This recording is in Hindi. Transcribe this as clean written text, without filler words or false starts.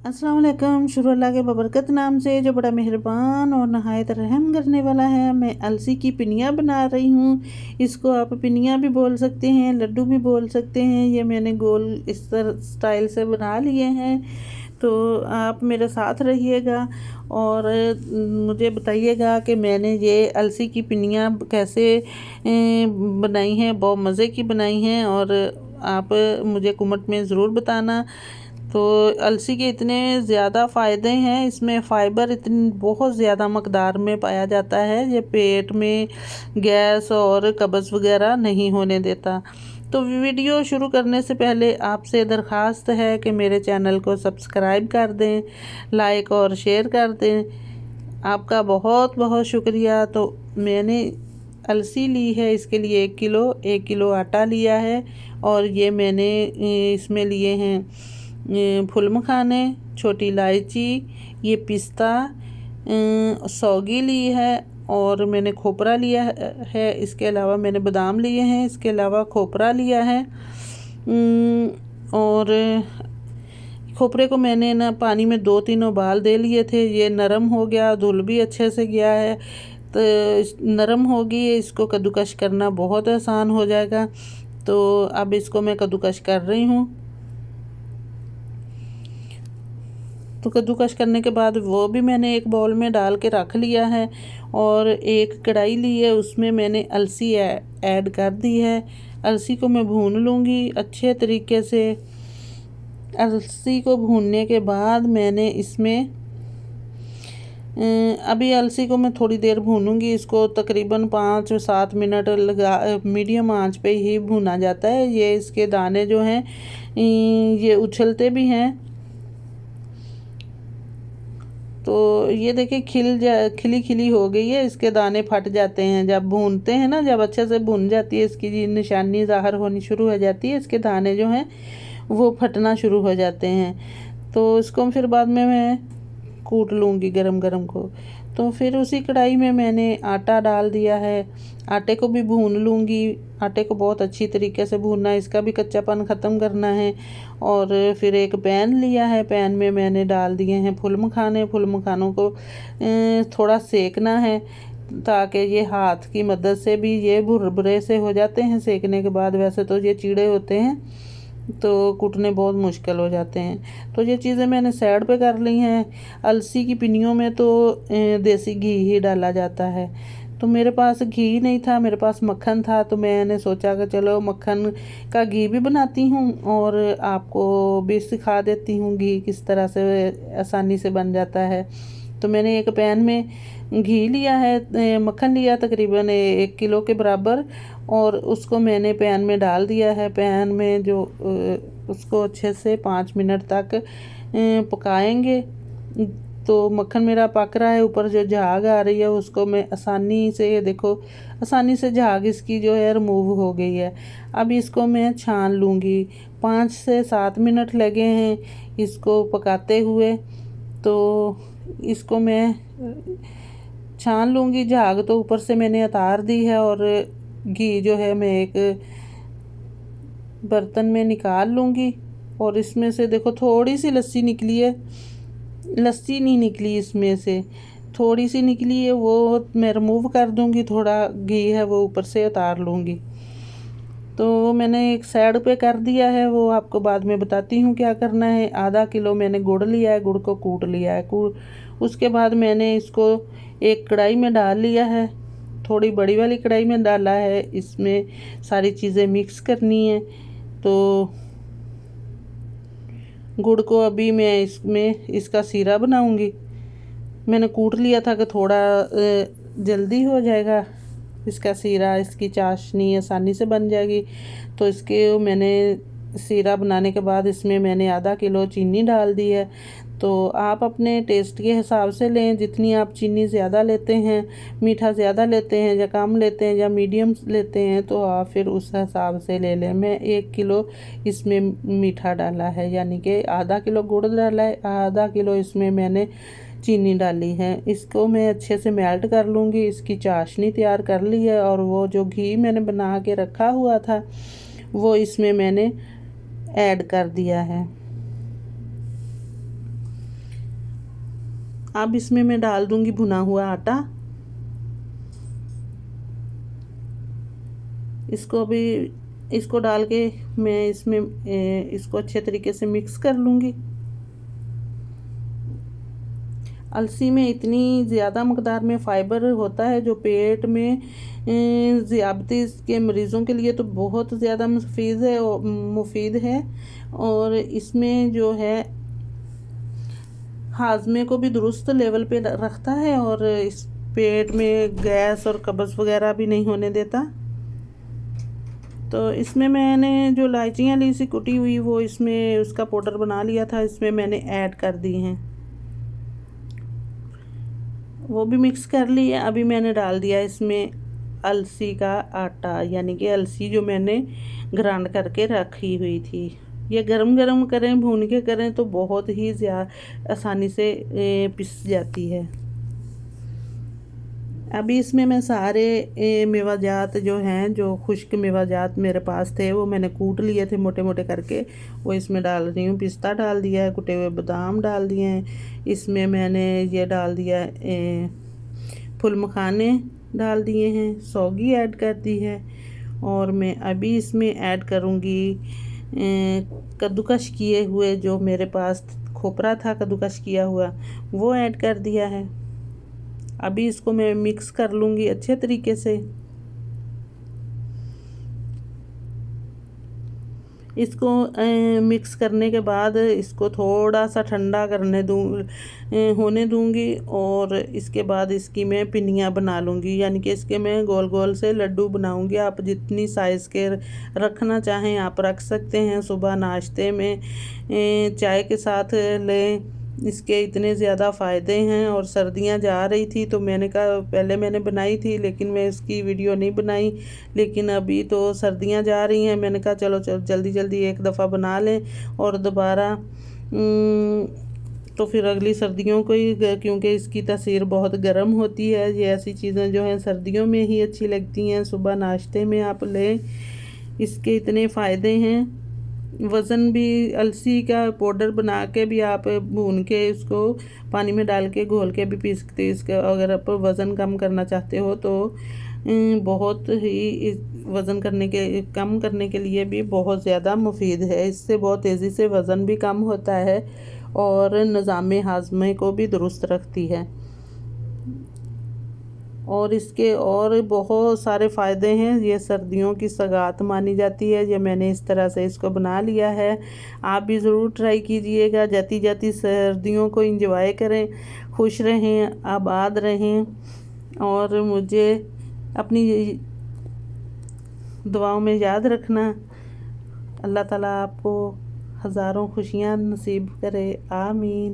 अस्सलाम वालेकुम। शुरू अल्लाह के बबरकत नाम से जो बड़ा मेहरबान और नहायत रहम करने वाला है। मैं अलसी की पिनिया बना रही हूँ। इसको आप पिनिया भी बोल सकते हैं, लड्डू भी बोल सकते हैं। ये मैंने गोल इस तरह स्टाइल से बना लिए हैं। तो आप मेरे साथ रहिएगा और मुझे बताइएगा कि मैंने ये अलसी की पिनिया कैसे बनाई हैं। बहुत मज़े की बनाई हैं और आप मुझे कमेंट में ज़रूर बताना। तो अलसी के इतने ज़्यादा फ़ायदे हैं, इसमें फ़ाइबर इतनी बहुत ज़्यादा मकदार में पाया जाता है। ये पेट में गैस और कब्ज़ वगैरह नहीं होने देता। तो वीडियो शुरू करने से पहले आपसे दरख्वास्त है कि मेरे चैनल को सब्सक्राइब कर दें, लाइक और शेयर कर दें। आपका बहुत बहुत शुक्रिया। तो मैंने अलसी ली है, इसके लिए 1 किलो आटा लिया है और ये मैंने इसमें लिए हैं फुल मखाने, छोटी इलायची, ये पिस्ता, सौगी ली है और मैंने खोपरा लिया है। इसके अलावा मैंने बादाम लिए हैं, इसके अलावा खोपरा लिया है। और खोपरे को मैंने ना पानी में 2-3 उबाल दे लिए थे। ये नरम हो गया, धुल भी अच्छे से गया है। तो नरम होगी, इसको कद्दूकश करना बहुत आसान हो जाएगा। तो अब इसको मैं कद्दूकश कर रही हूँ। तो कद्दूकश करने के बाद वो भी मैंने एक बाउल में डाल के रख लिया है और एक कढ़ाई ली है, उसमें मैंने अलसी ऐड कर दी है। अलसी को मैं भून लूँगी अच्छे तरीके से। अलसी को भूनने के बाद मैंने इसमें अभी अलसी को मैं थोड़ी देर भूनूंगी। इसको तकरीबन 5-7 मिनट लगा मीडियम आंच पे ही भुना जाता है। ये इसके दाने जो हैं ये उछलते भी हैं। तो ये देखिए खिली खिली हो गई है, इसके दाने फट जाते हैं जब भूनते हैं ना। जब अच्छे से भुन जाती है, इसकी निशानी ज़ाहिर होनी शुरू हो जाती है, इसके दाने जो हैं वो फटना शुरू हो जाते हैं। तो इसको फिर बाद में मैं कूट लूँगी गरम गरम को। तो फिर उसी कढ़ाई में मैंने आटा डाल दिया है, आटे को भी भून लूँगी। आटे को बहुत अच्छी तरीके से भूनना है, इसका भी कच्चापन ख़त्म करना है। और फिर एक पैन लिया है, पैन में मैंने डाल दिए हैं फुल मखाने। फुल मखानों को थोड़ा सेकना है ताकि ये हाथ की मदद से भी ये भुरभुरे से हो जाते हैं सेकने के बाद। वैसे तो ये चीड़े होते हैं तो कूटने बहुत मुश्किल हो जाते हैं। तो ये चीज़ें मैंने साइड पे कर ली हैं। अलसी की पिनियों में तो देसी घी ही डाला जाता है। तो मेरे पास घी नहीं था, मेरे पास मक्खन था। तो मैंने सोचा कि चलो मक्खन का घी भी बनाती हूँ और आपको भी सिखा देती हूँ घी किस तरह से आसानी से बन जाता है। तो मैंने एक पैन में घी लिया है, मक्खन लिया तकरीबन 1 किलो के बराबर और उसको मैंने पैन में डाल दिया है। पैन में जो उसको अच्छे से 5 मिनट तक पकाएंगे। तो मक्खन मेरा पक रहा है, ऊपर जो झाग आ रही है उसको मैं आसानी से, ये देखो आसानी से झाग इसकी जो है रिमूव हो गई है। अब इसको मैं छान लूँगी। 5 से 7 मिनट लगे हैं इसको पकाते हुए। तो इसको मैं छान लूँगी। झाग तो ऊपर से मैंने उतार दी है और घी जो है मैं एक बर्तन में निकाल लूँगी। और इसमें से देखो थोड़ी सी लस्सी निकली है, लस्सी नहीं निकली, इसमें से थोड़ी सी निकली है, वो मैं रिमूव कर दूँगी। थोड़ा घी है वो ऊपर से उतार लूँगी। तो वो मैंने एक साइड पे कर दिया है, वो आपको बाद में बताती हूँ क्या करना है। आधा किलो मैंने गुड़ लिया है, गुड़ को कूट लिया है। उसके बाद मैंने इसको एक कढ़ाई में डाल लिया है, थोड़ी बड़ी वाली कढ़ाई में डाला है। इसमें सारी चीज़ें मिक्स करनी है। तो गुड़ को अभी मैं इसमें इसका सीरा बनाऊंगी। मैंने कूट लिया था कि थोड़ा जल्दी हो जाएगा इसका सीरा, इसकी चाशनी आसानी से बन जाएगी। तो इसके मैंने सीरा बनाने के बाद इसमें मैंने आधा किलो चीनी डाल दी है। तो आप अपने टेस्ट के हिसाब से लें, जितनी आप चीनी ज़्यादा लेते हैं, मीठा ज़्यादा लेते हैं या कम लेते हैं या मीडियम लेते हैं, तो आप फिर उस हिसाब से ले लें। मैं 1 किलो इसमें मीठा डाला है, यानी कि आधा किलो गुड़ डाला है, आधा किलो इसमें मैंने चीनी डाली है। इसको मैं अच्छे से मेल्ट कर लूँगी। इसकी चाशनी तैयार कर ली है और वो जो घी मैंने बना के रखा हुआ था वो इसमें मैंने ऐड कर दिया है। अब इसमें मैं डाल दूंगी भुना हुआ आटा। इसको डाल के मैं इसमें इसको अच्छे तरीके से मिक्स कर लूँगी। अलसी में इतनी ज़्यादा मकदार में फ़ाइबर होता है जो पेट में ज़ियादतीस के मरीज़ों के लिए तो बहुत ज़्यादा मुफीद है और इसमें जो है हाजमे को भी दुरुस्त लेवल पे रखता है और इस पेट में गैस और कब्ज़ वगैरह भी नहीं होने देता। तो इसमें मैंने जो इलायचियाँ ली सी कुटी हुई वो इसमें उसका पाउडर बना लिया था, इसमें मैंने ऐड कर दी हैं, वो भी मिक्स कर लिया। अभी मैंने डाल दिया इसमें अलसी का आटा, यानी कि अलसी जो मैंने ग्राइंड करके रखी हुई थी। ये गरम गरम करें, भून के करें तो बहुत ही ज़्यादा आसानी से पिस जाती है। अभी इसमें मैं सारे मेवाजात जो हैं, जो खुश्क मेवाजात मेरे पास थे वो मैंने कूट लिए थे मोटे मोटे करके, वो इसमें डाल रही हूँ। पिस्ता डाल दिया है, कुटे हुए बादाम डाल दिए हैं, इसमें मैंने ये डाल दिया फुल मखाने डाल दिए हैं, सौगी ऐड कर दी है और मैं अभी इसमें ऐड करूँगी कद्दूकश किए हुए, जो मेरे पास खोपरा था कद्दूकश किया हुआ वो ऐड कर दिया है। अभी इसको मैं मिक्स कर लूँगी अच्छे तरीके से। इसको मिक्स करने के बाद इसको थोड़ा सा ठंडा होने दूँगी और इसके बाद इसकी मैं पिनियाँ बना लूँगी, यानी कि इसके मैं गोल गोल से लड्डू बनाऊँगी। आप जितनी साइज़ के रखना चाहें आप रख सकते हैं। सुबह नाश्ते में चाय के साथ लें, इसके इतने ज़्यादा फ़ायदे हैं। और सर्दियां जा रही थी तो मैंने कहा, पहले मैंने बनाई थी लेकिन मैं इसकी वीडियो नहीं बनाई, लेकिन अभी तो सर्दियां जा रही हैं, मैंने कहा चलो जल्दी जल्दी एक दफ़ा बना लें और दोबारा तो फिर अगली सर्दियों को ही, क्योंकि इसकी तासीर बहुत गर्म होती है। ये ऐसी चीज़ें जो हैं सर्दियों में ही अच्छी लगती हैं, सुबह नाश्ते में आप लें, इसके इतने फ़ायदे हैं। वज़न भी, अलसी का पाउडर बना के भी आप भून के उसको पानी में डाल के घोल के भी पी सकते हैं। इसका अगर आप वज़न कम करना चाहते हो तो बहुत ही वज़न कम करने के लिए भी बहुत ज़्यादा मुफीद है। इससे बहुत तेज़ी से वज़न भी कम होता है और निज़ाम हाज़मे को भी दुरुस्त रखती है। और इसके और बहुत सारे फ़ायदे हैं। ये सर्दियों की सौगात मानी जाती है। ये मैंने इस तरह से इसको बना लिया है, आप भी ज़रूर ट्राई कीजिएगा। जाती जाती सर्दियों को एंजॉय करें, खुश रहें, आबाद रहें और मुझे अपनी दुआओं में याद रखना। अल्लाह ताला आपको हज़ारों खुशियाँ नसीब करे, आमीन।